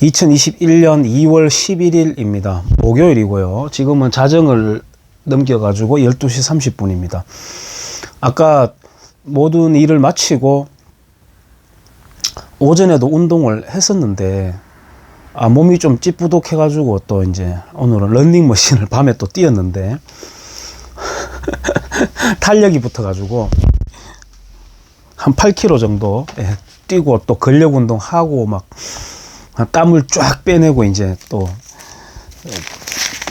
2021년 2월 11일입니다. 목요일이고요. 지금은 자정을 넘겨가지고 12시 30분입니다. 아까 모든 일을 마치고 오전에도 운동을 했었는데 몸이 좀 찌뿌둥해가지고 또 이제 오늘은 런닝머신을 밤에 또 뛰었는데 탄력이 붙어가지고 한 8km 정도 뛰고 또 근력 운동하고 막 땀을 쫙 빼내고 이제 또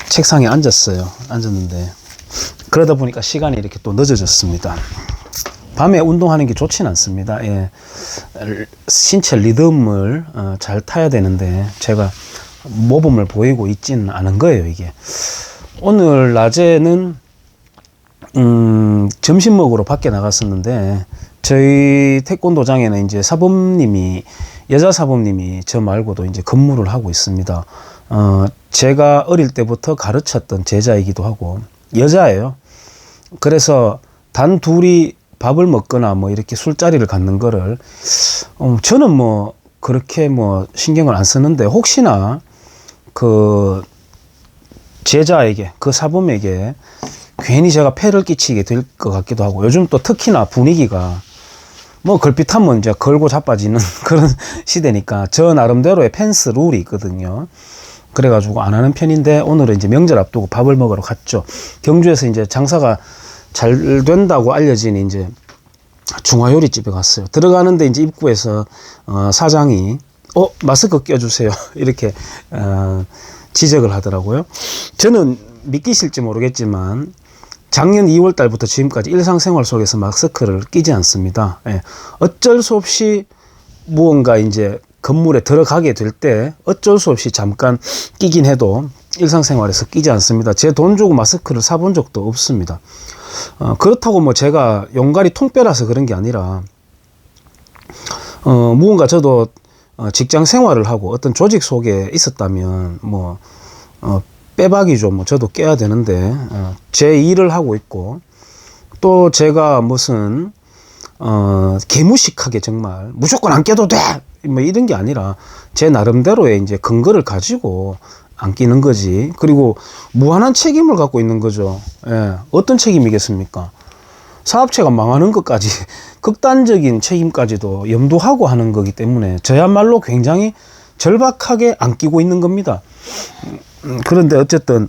책상에 앉았는데 그러다 보니까 시간이 이렇게 또 늦어졌습니다. 밤에 운동하는 게 좋진 않습니다. 신체 리듬을 잘 타야 되는데 제가 모범을 보이고 있지는 않은 거예요, 이게. 오늘 낮에는 점심 먹으러 밖에 나갔었는데 저희 태권도장에는 이제 여자 사범님이 저 말고도 이제 근무를 하고 있습니다. 제가 어릴 때부터 가르쳤던 제자이기도 하고 여자예요. 그래서 단 둘이 밥을 먹거나 뭐 이렇게 술자리를 갖는 거를 저는 뭐 그렇게 뭐 신경을 안 쓰는데 혹시나 그 제자에게 그 사범에게 괜히 제가 폐를 끼치게 될 것 같기도 하고 요즘 또 특히나 분위기가 뭐 걸핏하면 이제 걸고 자빠지는 그런 시대니까 저 나름대로의 펜스 룰이 있거든요. 그래가지고 안 하는 편인데 오늘은 이제 명절 앞두고 밥을 먹으러 갔죠. 경주에서 이제 장사가 잘 된다고 알려진 이제 중화요리집에 갔어요. 들어가는데 이제 입구에서 사장이 마스크 껴주세요 이렇게 지적을 하더라고요. 저는 믿기실지 모르겠지만 작년 2월 달부터 지금까지 일상생활 속에서 마스크를 끼지 않습니다. 어쩔 수 없이 무언가 이제 건물에 들어가게 될 때 어쩔 수 없이 잠깐 끼긴 해도 일상생활에서 끼지 않습니다. 제 돈 주고 마스크를 사본 적도 없습니다. 그렇다고 뭐 제가 용갈이 통뼈라서 그런 게 아니라 무언가 저도 직장 생활을 하고 어떤 조직 속에 있었다면 뭐 빼박이죠. 뭐 저도 깨야 되는데 제 일을 하고 있고 또 제가 무슨 개무식하게 정말 무조건 안 깨도 돼! 뭐 이런 게 아니라 제 나름대로의 이제 근거를 가지고 안 끼는 거지. 그리고 무한한 책임을 갖고 있는 거죠. 어떤 책임이겠습니까? 사업체가 망하는 것까지 극단적인 책임까지도 염두하고 하는 거기 때문에 저야말로 굉장히 절박하게 안 끼고 있는 겁니다. 그런데 어쨌든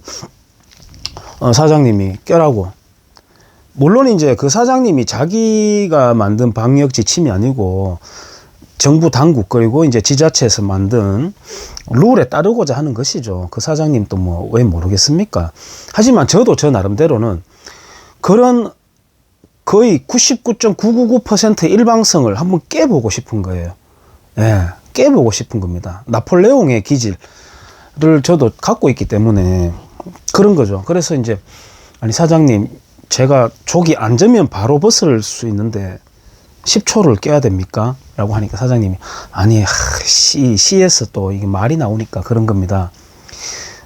사장님이 껴라고. 물론 이제 그 사장님이 자기가 만든 방역 지침이 아니고 정부 당국 그리고 이제 지자체에서 만든 룰에 따르고자 하는 것이죠. 그 사장님도 뭐 왜 모르겠습니까? 하지만 저도 저 나름대로는 그런 거의 99.999%의 일방성을 한번 깨보고 싶은 거예요. 깨보고 싶은 겁니다. 나폴레옹의 기질을 저도 갖고 있기 때문에 그런 거죠. 그래서 이제 아니 사장님 제가 족이 앉으면 바로 벗을 수 있는데 10초를 깨야 됩니까? 라고 하니까 사장님이 아니 C에서 또 이게 말이 나오니까 그런 겁니다.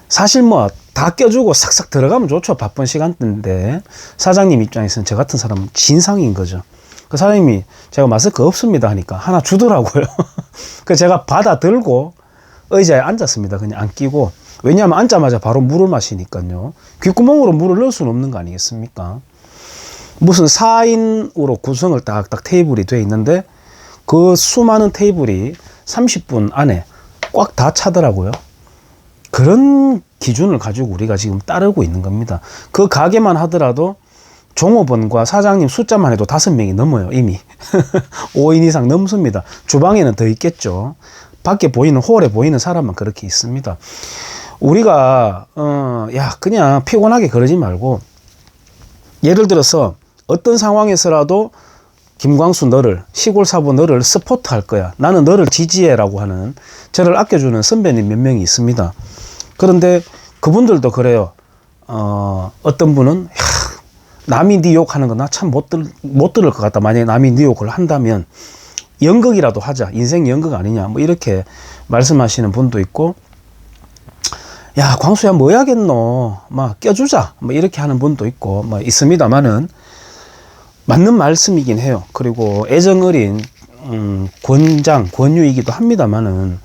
사실 뭐 다 껴주고 싹싹 들어가면 좋죠. 바쁜 시간대인데 사장님 입장에서는 저 같은 사람은 진상인 거죠. 그 사장님이 제가 마스크 없습니다 하니까 하나 주더라고요. 그 제가 받아 들고 의자에 앉았습니다. 그냥 안 끼고. 왜냐하면 앉자마자 바로 물을 마시니까요. 귓구멍으로 물을 넣을 수는 없는 거 아니겠습니까? 무슨 4인으로 구성을 딱딱 테이블이 돼 있는데 그 수많은 테이블이 30분 안에 꽉 다 차더라고요. 그런 기준을 가지고 우리가 지금 따르고 있는 겁니다. 그 가게만 하더라도 종업원과 사장님 숫자만 해도 5명이 넘어요. 이미 5인 이상 넘습니다. 주방에는 더 있겠죠. 밖에 보이는 홀에 보이는 사람만 그렇게 있습니다. 우리가 그냥 피곤하게 그러지 말고 예를 들어서 어떤 상황에서라도 김광수 너를 시골 사부 너를 서포트 할 거야. 나는 너를 지지해 라고 하는 저를 아껴주는 선배님 몇 명이 있습니다. 그런데 그분들도 그래요. 어떤 분은 남이 네 욕하는 거 나 참 못 들을 것 같다. 만약에 남이 네 욕을 한다면 연극이라도 하자. 인생 연극 아니냐. 뭐 이렇게 말씀하시는 분도 있고 야 광수야 뭐 해야겠노. 막 껴주자. 뭐 이렇게 하는 분도 있고 뭐 있습니다만은 맞는 말씀이긴 해요. 그리고 애정어린 권유이기도 합니다만은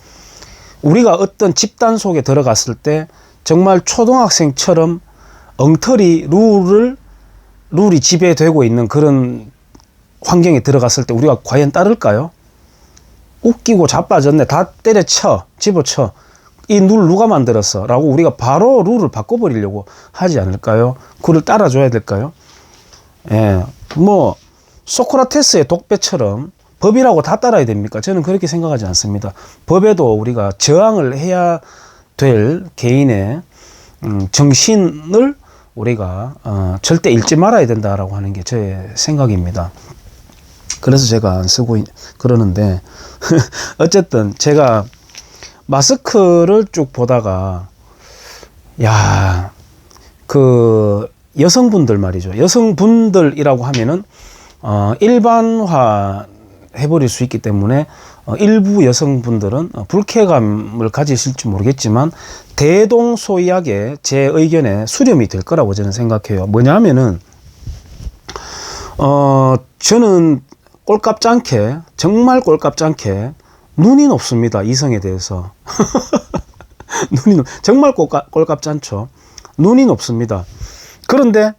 우리가 어떤 집단 속에 들어갔을 때 정말 초등학생처럼 엉터리 룰이 지배되고 있는 그런 환경에 들어갔을 때 우리가 과연 따를까요? 웃기고 자빠졌네. 다 때려쳐. 집어쳐. 이 룰 누가 만들었어? 라고 우리가 바로 룰을 바꿔버리려고 하지 않을까요? 그를 따라줘야 될까요? 예. 뭐, 소크라테스의 독배처럼 법이라고 다 따라야 됩니까? 저는 그렇게 생각하지 않습니다. 법에도 우리가 저항을 해야 될 개인의 정신을 우리가 절대 잃지 말아야 된다라고 하는 게 제 생각입니다. 그래서 제가 안 쓰고 그러는데 어쨌든 제가 마스크를 쭉 보다가 야, 그 여성분들 말이죠. 여성분들이라고 하면은 일반화 해버릴 수 있기 때문에 일부 여성분들은 불쾌감을 가지실지 모르겠지만 대동소이하게 제 의견에 수렴이 될 거라고 저는 생각해요. 뭐냐면은 저는 꼴값지 않게, 정말 꼴값지 않게 눈이 높습니다. 이성에 대해서. 정말 꼴값지 않죠. 눈이 높습니다. 그런데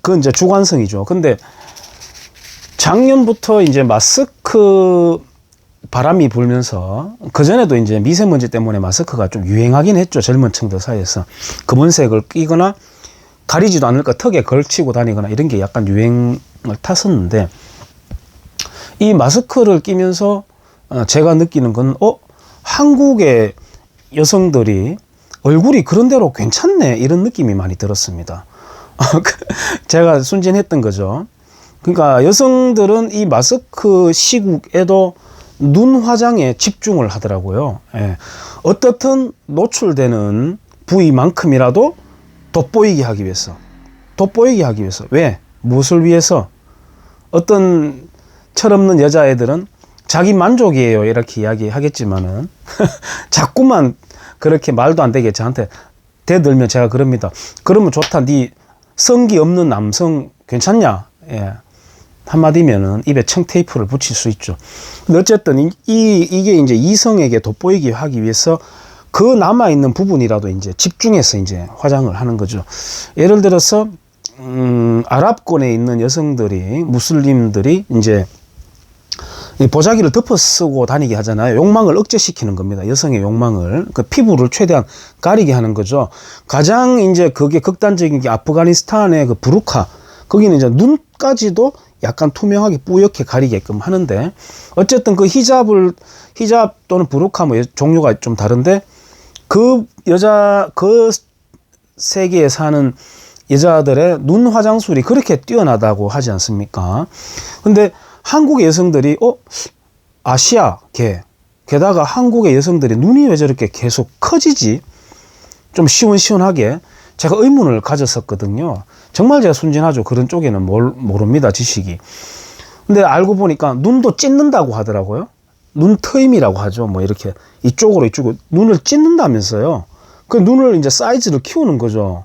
그건 이제 주관성이죠. 근데 작년부터 이제 마스크 바람이 불면서 그전에도 이제 미세먼지 때문에 마스크가 좀 유행하긴 했죠. 젊은 층들 사이에서. 검은색을 끼거나 가리지도 않을 것 턱에 걸치고 다니거나 이런 게 약간 유행을 탔었는데 이 마스크를 끼면서 제가 느끼는 건 한국의 여성들이 얼굴이 그런대로 괜찮네 이런 느낌이 많이 들었습니다. 제가 순진했던 거죠. 그러니까 여성들은 이 마스크 시국에도 눈 화장에 집중을 하더라고요. 예. 어떻든 노출되는 부위만큼이라도 돋보이게 하기 위해서. 왜? 무엇을 위해서? 어떤 철없는 여자애들은 자기 만족이에요 이렇게 이야기하겠지만은 자꾸만 그렇게 말도 안 되게 저한테 대들면 제가 그럽니다. 그러면 좋다. 네 성기 없는 남성 괜찮냐? 예. 한마디면은 입에 청테이프를 붙일 수 있죠. 근데 어쨌든 이게 이제 이성에게 돋보이게 하기 위해서 그 남아있는 부분이라도 이제 집중해서 이제 화장을 하는 거죠. 예를 들어서 아랍권에 있는 여성들이, 무슬림들이 이제 보자기를 덮어 쓰고 다니게 하잖아요. 욕망을 억제시키는 겁니다. 여성의 욕망을. 그 피부를 최대한 가리게 하는 거죠. 가장 이제 그게 극단적인 게 아프가니스탄의 그 부르카. 거기는 이제 눈까지도 약간 투명하게 뿌옇게 가리게끔 하는데 어쨌든 그 히잡 또는 부르카 뭐 종류가 좀 다른데 그 세계에 사는 여자들의 눈 화장술이 그렇게 뛰어나다고 하지 않습니까? 근데 한국의 여성들이 게다가 한국의 여성들이 눈이 왜 저렇게 계속 커지지? 좀 시원시원하게 제가 의문을 가졌었거든요. 정말 제가 순진하죠. 그런 쪽에는 모릅니다. 지식이. 근데 알고 보니까 눈도 찢는다고 하더라고요. 눈트임이라고 하죠. 뭐 이렇게 이쪽으로 눈을 찢는다면서요. 그 눈을 이제 사이즈를 키우는 거죠.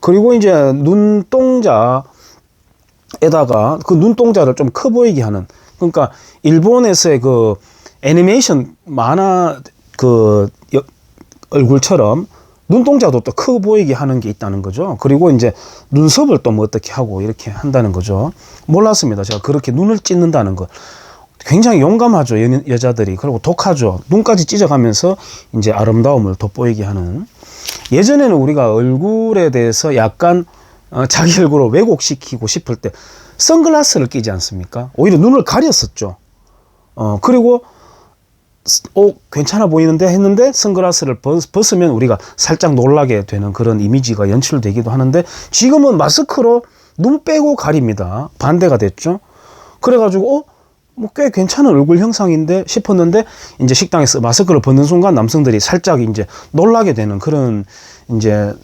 그리고 이제 눈동자에다가 그 눈동자를 좀 커 보이게 하는. 그러니까 일본에서의 그 애니메이션 만화 그 얼굴처럼 눈동자도 또 커 보이게 하는 게 있다는 거죠. 그리고 이제 눈썹을 또 뭐 어떻게 하고 이렇게 한다는 거죠. 몰랐습니다. 제가 그렇게 눈을 찢는다는 거. 굉장히 용감하죠. 여자들이. 그리고 독하죠. 눈까지 찢어가면서 이제 아름다움을 돋보이게 하는. 예전에는 우리가 얼굴에 대해서 약간 자기 얼굴을 왜곡시키고 싶을 때 선글라스를 끼지 않습니까? 오히려 눈을 가렸었죠. 그리고 괜찮아 보이는데 했는데 선글라스를 벗으면 우리가 살짝 놀라게 되는 그런 이미지가 연출되기도 하는데 지금은 마스크로 눈 빼고 가립니다. 반대가 됐죠. 그래가지고 뭐 꽤 괜찮은 얼굴 형상인데 싶었는데 이제 식당에서 마스크를 벗는 순간 남성들이 살짝 이제 놀라게 되는 그런 이제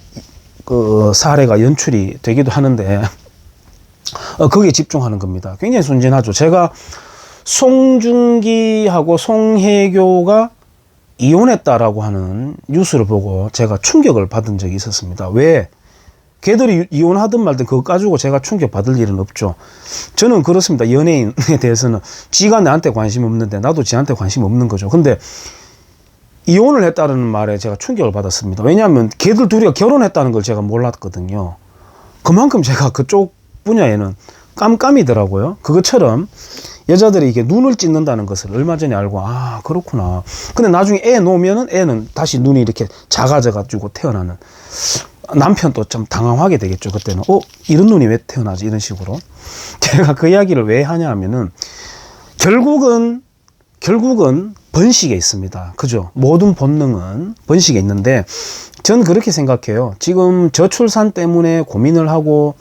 그 사례가 연출이 되기도 하는데 거기에 집중하는 겁니다. 굉장히 순진하죠. 제가 송중기하고 송혜교가 이혼했다라고 하는 뉴스를 보고 제가 충격을 받은 적이 있었습니다. 왜? 걔들이 이혼하든 말든 그거 가지고 제가 충격받을 일은 없죠. 저는 그렇습니다. 연예인에 대해서는 지가 나한테 관심 없는데 나도 지한테 관심 없는 거죠. 근데 이혼을 했다는 말에 제가 충격을 받았습니다. 왜냐하면 걔들 둘이가 결혼했다는 걸 제가 몰랐거든요. 그만큼 제가 그쪽 분야에는 깜깜이더라고요. 그것처럼 여자들이 이게 눈을 찢는다는 것을 얼마 전에 알고, 아, 그렇구나. 근데 나중에 애 놓으면은 애는 다시 눈이 이렇게 작아져가지고 태어나는. 남편도 좀 당황하게 되겠죠. 그때는 이런 눈이 왜 태어나지, 이런 식으로. 제가 그 이야기를 왜 하냐 하면은 결국은 번식에 있습니다. 그죠? 모든 본능은 번식에 있는데, 전 그렇게 생각해요. 지금 저출산 때문에 고민을 하고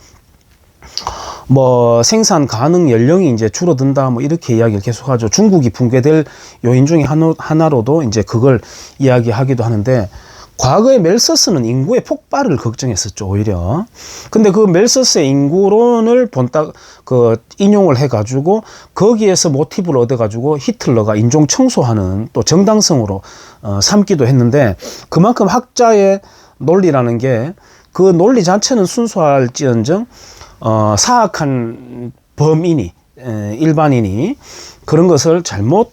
뭐 생산 가능 연령이 이제 줄어든다, 뭐 이렇게 이야기를 계속하죠. 중국이 붕괴될 요인 중에 하나로도 이제 그걸 이야기하기도 하는데, 과거에 멜서스는 인구의 폭발을 걱정했었죠, 오히려. 근데 그 멜서스의 인구론을 인용을 해가지고, 거기에서 모티브를 얻어가지고 히틀러가 인종 청소하는 또 정당성으로 삼기도 했는데, 그만큼 학자의 논리라는 게, 그 논리 자체는 순수할지언정, 사악한 범인이, 일반인이 그런 것을 잘못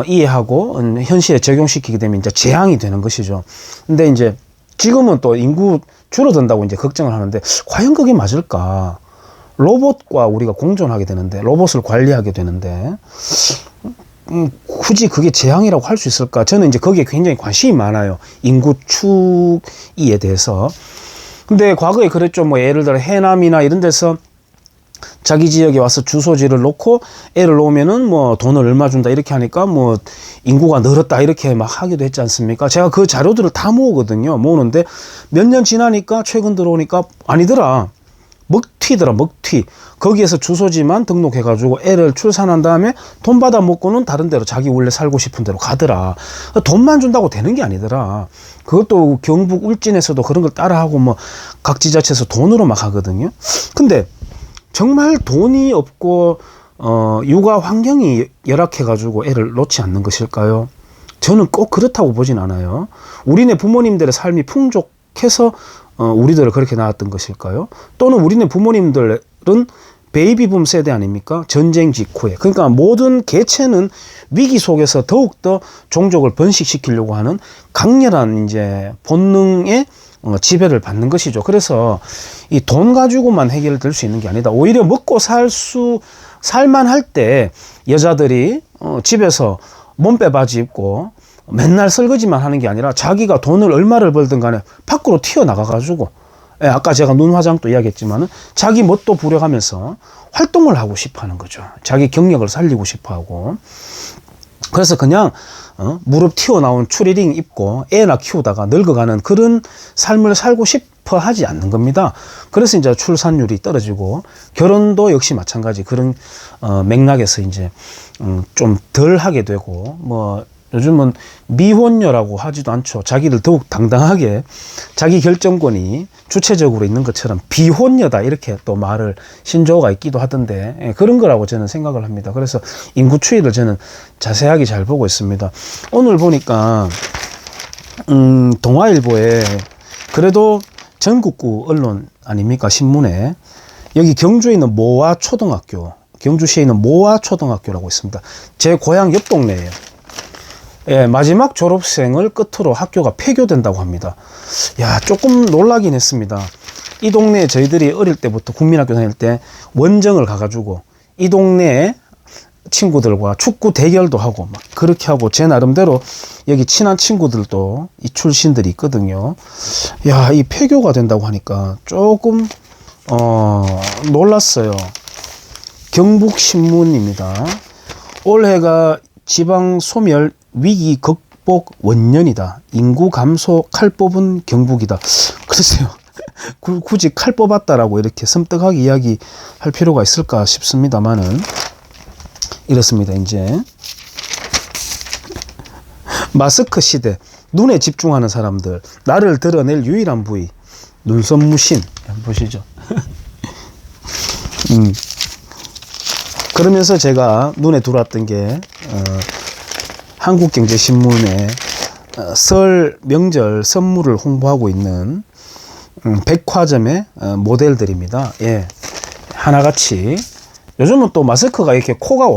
이해하고 현실에 적용시키게 되면 이제 재앙이 되는 것이죠. 근데 이제 지금은 또 인구 줄어든다고 이제 걱정을 하는데, 과연 그게 맞을까? 로봇과 우리가 공존하게 되는데, 로봇을 관리하게 되는데, 굳이 그게 재앙이라고 할 수 있을까? 저는 이제 거기에 굉장히 관심이 많아요. 인구 추이에 대해서. 근데 과거에 그랬죠. 뭐 예를 들어 해남이나 이런 데서 자기 지역에 와서 주소지를 놓고 애를 놓으면은 뭐 돈을 얼마 준다 이렇게 하니까 뭐 인구가 늘었다 이렇게 막 하기도 했지 않습니까? 제가 그 자료들을 다 모으거든요. 모으는데 몇 년 지나니까, 최근 들어오니까 아니더라. 먹튀더라, 먹튀. 거기에서 주소지만 등록해가지고 애를 출산한 다음에 돈 받아 먹고는 다른 데로 자기 원래 살고 싶은 데로 가더라. 돈만 준다고 되는 게 아니더라. 그것도 경북 울진에서도 그런 걸 따라하고 뭐 각 지자체에서 돈으로 막 하거든요. 근데 정말 돈이 없고 육아 환경이 열악해가지고 애를 놓지 않는 것일까요? 저는 꼭 그렇다고 보진 않아요. 우리네 부모님들의 삶이 풍족해서 우리들을 그렇게 낳았던 것일까요? 또는 우리네 부모님들은 베이비붐 세대 아닙니까? 전쟁 직후에. 그러니까 모든 개체는 위기 속에서 더욱더 종족을 번식시키려고 하는 강렬한 이제 본능에 지배를 받는 것이죠. 그래서 이 돈 가지고만 해결될 수 있는 게 아니다. 오히려 먹고 살만할 때 여자들이 집에서 몸빼 바지 입고 맨날 설거지만 하는 게 아니라 자기가 돈을 얼마를 벌든 간에 밖으로 튀어나가가지고, 아까 제가 눈 화장도 이야기했지만은 자기 멋도 부려가면서 활동을 하고 싶어 하는 거죠. 자기 경력을 살리고 싶어 하고. 그래서 그냥 무릎 튀어나온 추리닝 입고 애나 키우다가 늙어가는 그런 삶을 살고 싶어 하지 않는 겁니다. 그래서 이제 출산율이 떨어지고, 결혼도 역시 마찬가지 그런 맥락에서 이제 좀 덜 하게 되고, 뭐 요즘은 미혼녀라고 하지도 않죠. 자기를 더욱 당당하게 자기 결정권이 주체적으로 있는 것처럼 비혼녀다 이렇게 또 말을 신조어가 있기도 하던데, 그런 거라고 저는 생각을 합니다. 그래서 인구 추이를 저는 자세하게 잘 보고 있습니다. 오늘 보니까 동아일보에 그래도 전국구 언론 아닙니까, 신문에 여기 경주에 있는 모아 초등학교, 경주시에 있는 모아 초등학교라고 있습니다. 제 고향 옆 동네예요. 예, 마지막 졸업생을 끝으로 학교가 폐교된다고 합니다. 야, 조금 놀라긴 했습니다. 이 동네에 저희들이 어릴 때부터 국민학교 다닐 때 원정을 가가지고 이 동네에 친구들과 축구 대결도 하고 막 그렇게 하고, 제 나름대로 여기 친한 친구들도 이 출신들이 있거든요. 야, 이 폐교가 된다고 하니까 조금 놀랐어요. 경북신문입니다. 올해가 지방 소멸 위기 극복 원년이다. 인구 감소 칼 뽑은 경북이다. 글쎄요. 굳이 칼 뽑았다라고 이렇게 섬뜩하게 이야기할 필요가 있을까 싶습니다만은 이렇습니다. 이제 마스크 시대, 눈에 집중하는 사람들, 나를 드러낼 유일한 부위, 눈썹 무신. 보시죠. 그러면서 제가 눈에 들어왔던 게 한국경제신문에 설 명절 선물을 홍보하고 있는 백화점의 모델들입니다. 예, 하나같이. 요즘은 또 마스크가 이렇게 코가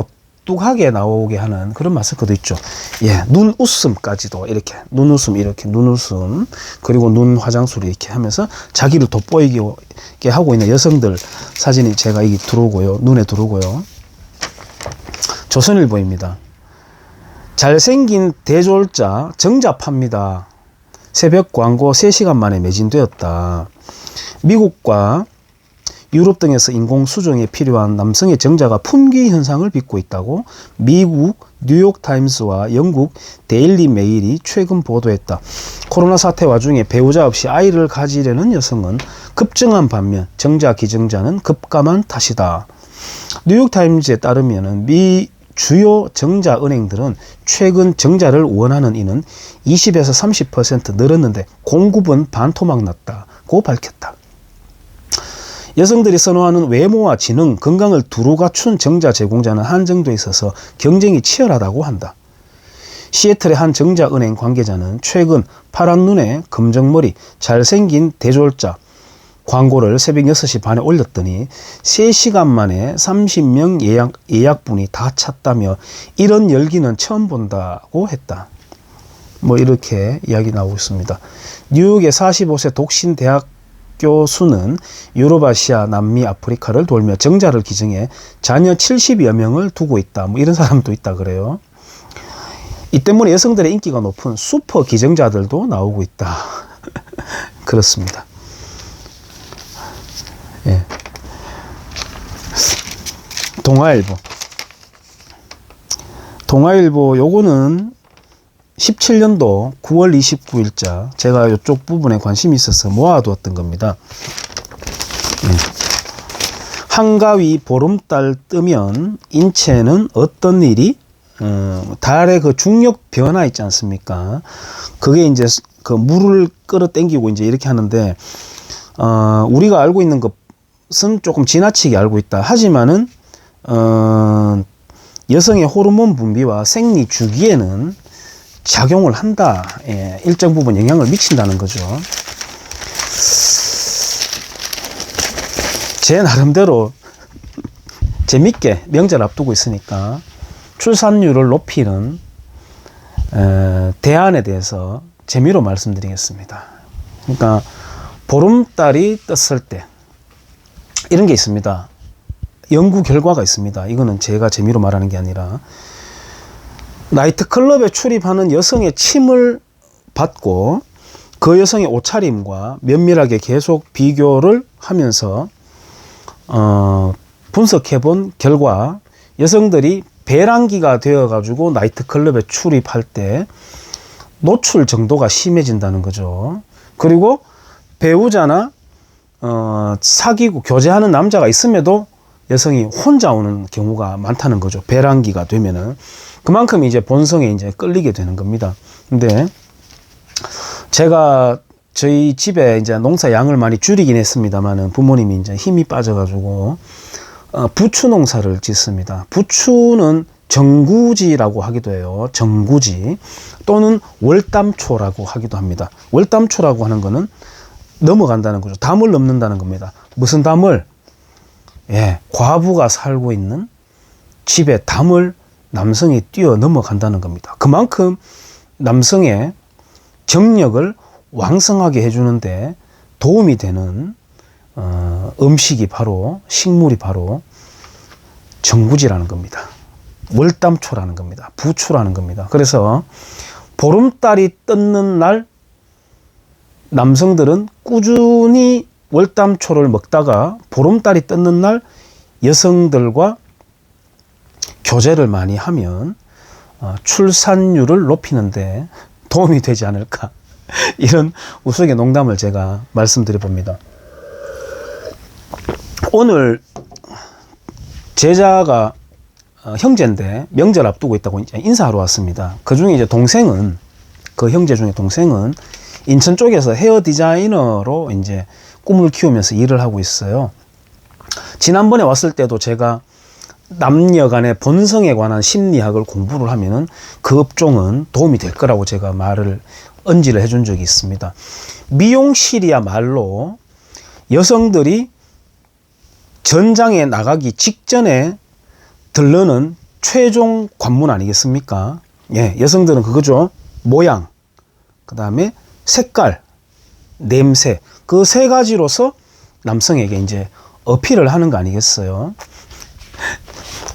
뚱뚱하게 나오게 하는 그런 마스크도 있죠. 예, 눈웃음까지도 이렇게 눈웃음 이렇게 눈웃음 그리고 눈 화장술 이렇게 하면서 자기를 돋보이게 하고 있는 여성들 사진이 제가 여기 들어오고요. 눈에 들어오고요. 조선일보입니다. 잘생긴 대졸자 정잡합니다. 새벽 광고 3시간 만에 매진되었다. 미국과 유럽 등에서 인공 수정에 필요한 남성의 정자가 품귀 현상을 빚고 있다고 미국 뉴욕타임스와 영국 데일리 메일이 최근 보도했다. 코로나 사태 와중에 배우자 없이 아이를 가지려는 여성은 급증한 반면 정자 기증자는 급감한 탓이다. 뉴욕타임즈에 따르면 미 주요 정자 은행들은 최근 정자를 원하는 이는 20에서 30% 늘었는데 공급은 반토막 났다고 밝혔다. 여성들이 선호하는 외모와 지능, 건강을 두루 갖춘 정자 제공자는 한정돼 있어서 경쟁이 치열하다고 한다. 시애틀의 한 정자은행 관계자는 최근 파란 눈에 검정머리, 잘생긴 대졸자 광고를 새벽 6시 반에 올렸더니 3시간 만에 30명 예약분이 다 찼다며 이런 열기는 처음 본다고 했다. 뭐 이렇게 이야기 나오고 있습니다. 뉴욕의 45세 독신 대학 교수는 유럽아시아, 남미, 아프리카를 돌며 정자를 기증해 자녀 70여 명을 두고 있다. 뭐 이런 사람도 있다 그래요. 이 때문에 여성들의 인기가 높은 슈퍼 기증자들도 나오고 있다. 그렇습니다. 예. 동아일보 요거는 17년도 9월 29일자 제가 이쪽 부분에 관심이 있어서 모아두었던 겁니다. 한가위 보름달 뜨면 인체는 어떤 일이 달의 그 중력 변화 있지 않습니까? 그게 이제 그 물을 끌어당기고 이제 이렇게 하는데 우리가 알고 있는 것은 조금 지나치게 알고 있다. 하지만은 여성의 호르몬 분비와 생리 주기에는 작용을 한다. 예, 일정 부분 영향을 미친다는 거죠. 제 나름대로 재밌게 명절 앞두고 있으니까 출산율을 높이는 대안에 대해서 재미로 말씀드리겠습니다. 그러니까 보름달이 떴을 때 이런 게 있습니다. 연구 결과가 있습니다. 이거는 제가 재미로 말하는 게 아니라 나이트클럽에 출입하는 여성의 침을 받고 그 여성의 옷차림과 면밀하게 계속 비교를 하면서 분석해 본 결과 여성들이 배란기가 되어 가지고 나이트클럽에 출입할 때 노출 정도가 심해진다는 거죠. 그리고 배우자나 사귀고 교제하는 남자가 있음에도 여성이 혼자 오는 경우가 많다는 거죠. 배란기가 되면은 그만큼 이제 본성에 이제 끌리게 되는 겁니다. 근데 제가 저희 집에 이제 농사 양을 많이 줄이긴 했습니다만은 부모님이 이제 힘이 빠져가지고 부추 농사를 짓습니다. 부추는 정구지라고 하기도 해요. 정구지 또는 월담초라고 하기도 합니다. 월담초라고 하는 거는 넘어간다는 거죠. 담을 넘는다는 겁니다. 무슨 담을? 예, 과부가 살고 있는 집에 담을 남성이 뛰어 넘어간다는 겁니다. 그만큼 남성의 정력을 왕성하게 해주는데 도움이 되는 음식이 바로 식물이 바로 정구지라는 겁니다. 월담초라는 겁니다. 부추라는 겁니다. 그래서 보름달이 떴는 날 남성들은 꾸준히 월담초를 먹다가 보름달이 떴는 날 여성들과 교제를 많이 하면 출산율을 높이는데 도움이 되지 않을까 이런 우스갯 농담을 제가 말씀드려 봅니다. 오늘 제자가 형제인데 명절 앞두고 있다고 이제 인사하러 왔습니다. 그 중에 이제 동생은 그 형제 중에 동생은 인천 쪽에서 헤어 디자이너로 이제 꿈을 키우면서 일을 하고 있어요. 지난번에 왔을 때도 제가 남녀 간의 본성에 관한 심리학을 공부를 하면은 그 업종은 도움이 될 거라고 제가 언지를 해준 적이 있습니다. 미용실이야말로 여성들이 전장에 나가기 직전에 들르는 최종 관문 아니겠습니까? 예, 여성들은 그거죠. 모양, 그 다음에 색깔, 냄새, 그 세 가지로서 남성에게 이제 어필을 하는 거 아니겠어요?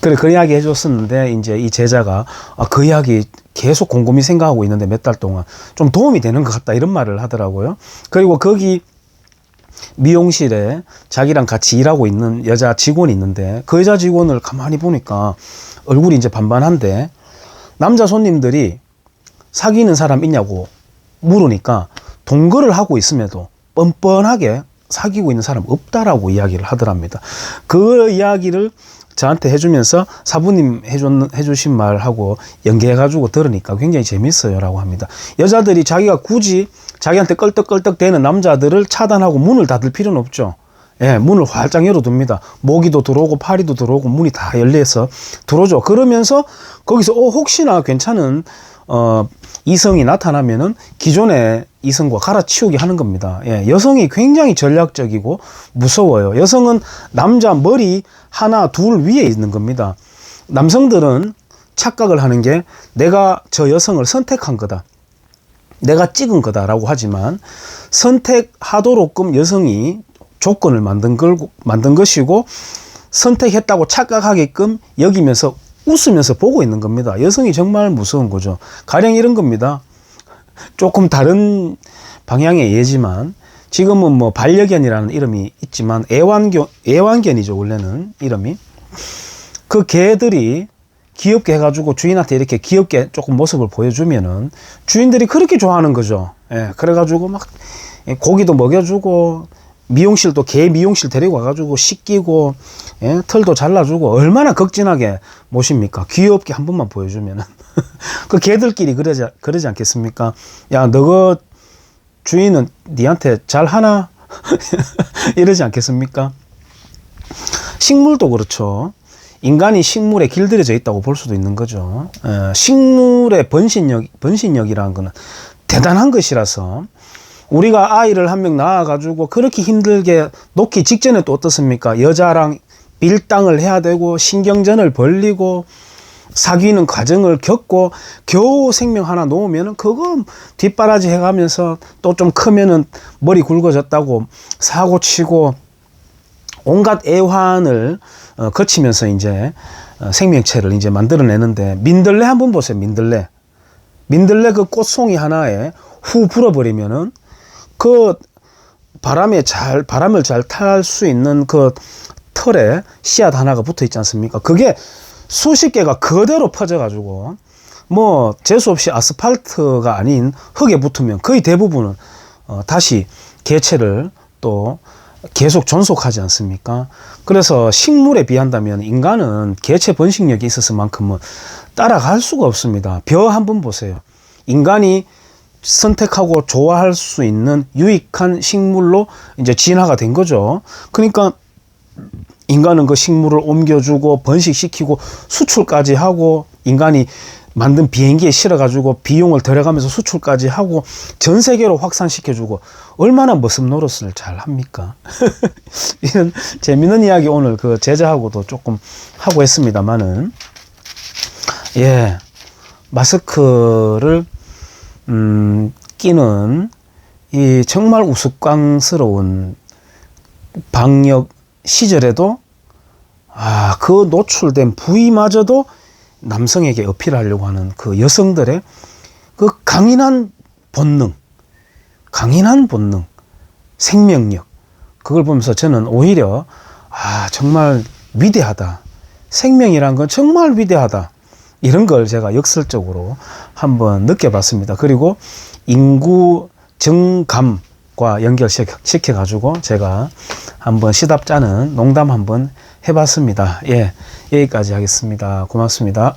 그래, 그 이야기 해줬었는데, 이제 이 제자가, 그 이야기 계속 곰곰이 생각하고 있는데 몇 달 동안 좀 도움이 되는 것 같다, 이런 말을 하더라고요. 그리고 거기 미용실에 자기랑 같이 일하고 있는 여자 직원이 있는데, 그 여자 직원을 가만히 보니까 얼굴이 이제 반반한데, 남자 손님들이 사귀는 사람 있냐고 물으니까 동거를 하고 있음에도 뻔뻔하게 사귀고 있는 사람 없다라고 이야기를 하더랍니다. 그 이야기를 저한테 해주면서 사부님 해주신 말하고 연계해가지고 들으니까 굉장히 재밌어요 라고 합니다. 여자들이 자기가 굳이 자기한테 껄떡껄떡 대는 남자들을 차단하고 문을 닫을 필요는 없죠. 예, 문을 활짝 열어둡니다. 모기도 들어오고 파리도 들어오고 문이 다 열려서 들어오죠. 그러면서 거기서 혹시나 괜찮은 이성이 나타나면은 기존의 이성과 갈아치우게 하는 겁니다. 예, 여성이 굉장히 전략적이고 무서워요. 여성은 남자 머리 하나 둘 위에 있는 겁니다. 남성들은 착각을 하는 게 내가 저 여성을 선택한 거다, 내가 찍은 거다라고 하지만, 선택하도록끔 여성이 조건을 만든 것이고 선택했다고 착각하게끔 여기면서 웃으면서 보고 있는 겁니다. 여성이 정말 무서운 거죠. 가령 이런 겁니다. 조금 다른 방향의 예지만, 지금은 뭐 반려견이라는 이름이 있지만 애완견이죠 원래는 이름이. 그 개들이 귀엽게 해가지고 주인한테 이렇게 귀엽게 조금 모습을 보여주면은 주인들이 그렇게 좋아하는 거죠. 예, 그래가지고 막 고기도 먹여주고, 미용실도 개 미용실 데리고 와가지고 씻기고, 예, 털도 잘라주고, 얼마나 극진하게 모십니까? 귀엽게 한 번만 보여주면은. 그 개들끼리 그러지 않겠습니까? 야, 너거 주인은 니한테 잘하나? 이러지 않겠습니까? 식물도 그렇죠. 인간이 식물에 길들여져 있다고 볼 수도 있는 거죠. 식물의 번식력이라는 거는 대단한 것이라서, 우리가 아이를 한 명 낳아가지고 그렇게 힘들게 놓기 직전에 또 어떻습니까? 여자랑 밀당을 해야 되고 신경전을 벌리고 사귀는 과정을 겪고 겨우 생명 하나 놓으면은 그거 뒷바라지 해가면서 또 좀 크면은 머리 굵어졌다고 사고 치고 온갖 애환을 거치면서 이제 생명체를 이제 만들어내는데, 민들레 한번 보세요. 민들레 그 꽃송이 하나에 후 불어버리면은 그 바람을 잘 탈 수 있는 그 털에 씨앗 하나가 붙어 있지 않습니까? 그게 수십 개가 그대로 퍼져가지고 뭐 재수 없이 아스팔트가 아닌 흙에 붙으면 거의 대부분은 다시 개체를 또 계속 존속하지 않습니까? 그래서 식물에 비한다면 인간은 개체 번식력이 있었을만큼은 따라갈 수가 없습니다. 벼 한번 보세요. 인간이 선택하고 좋아할 수 있는 유익한 식물로 이제 진화가 된 거죠. 그러니까 인간은 그 식물을 옮겨주고 번식시키고 수출까지 하고, 인간이 만든 비행기에 실어가지고 비용을 들여가면서 수출까지 하고 전 세계로 확산시켜주고, 얼마나 머슴 노릇을 잘 합니까? 이런 재밌는 이야기 오늘 그 제자하고도 조금 하고 했습니다만은, 예, 마스크를 끼는 이 정말 우스꽝스러운 방역 시절에도 그 노출된 부위마저도 남성에게 어필하려고 하는 그 여성들의 그 강인한 본능, 생명력, 그걸 보면서 저는 오히려 정말 위대하다, 생명이란 건 정말 위대하다, 이런 걸 제가 역설적으로 한번 느껴봤습니다. 그리고 인구 정감과 연결시켜가지고 제가 한번 시답 짜는 농담 한번 해봤습니다. 예, 여기까지 하겠습니다. 고맙습니다.